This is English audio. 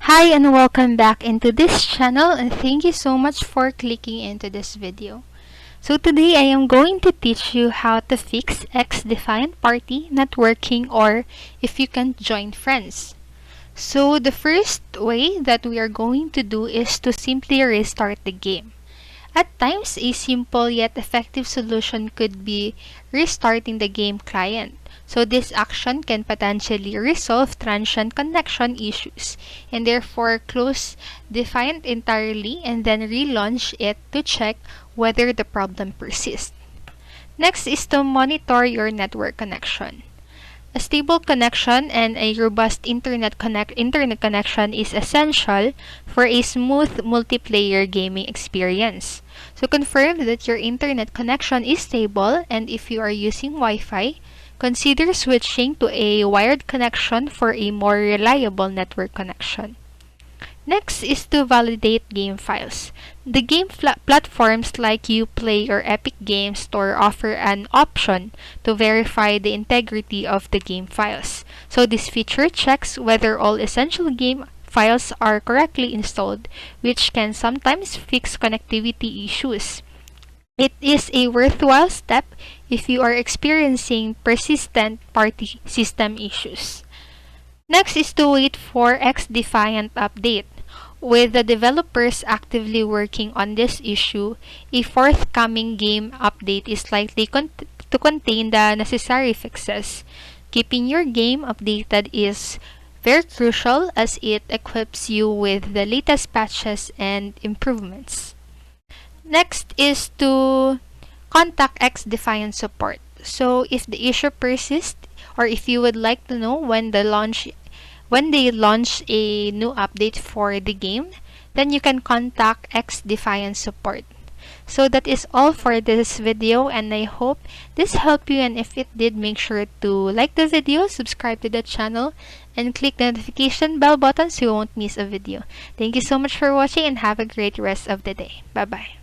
Hi and welcome back into this channel, and thank you so much for clicking into this video. So today I am going to teach you how to fix XDefiant party not working, or if you can't join friends. So the first way that we are going to do is to simply restart the game. At times, a simple yet effective solution could be restarting the game client. So this action can potentially resolve transient connection issues, and therefore close Defiant entirely and then relaunch it to check whether the problem persists. Next is to monitor your network connection. A stable connection and a robust internet connection is essential for a smooth multiplayer gaming experience. So confirm that your internet connection is stable, and if you are using Wi-Fi, consider switching to a wired connection for a more reliable network connection. Next is to validate game files. The game platforms like Uplay or Epic Games Store offer an option to verify the integrity of the game files. So this feature checks whether all essential game files are correctly installed, which can sometimes fix connectivity issues. It is a worthwhile step if you are experiencing persistent party system issues. Next is to wait for XDefiant update. With the developers actively working on this issue, a forthcoming game update is likely to contain the necessary fixes. Keeping your game updated is very crucial as it equips you with the latest patches and improvements. Next is to contact XDefiant support. So if the issue persists, or if you would like to know when they launch a new update for the game, then you can contact XDefiant support. So that is all for this video, and I hope this helped you, and if it did, make sure to like the video, subscribe to the channel, and click the notification bell button so you won't miss a video. Thank you so much for watching, and have a great rest of the day. Bye bye.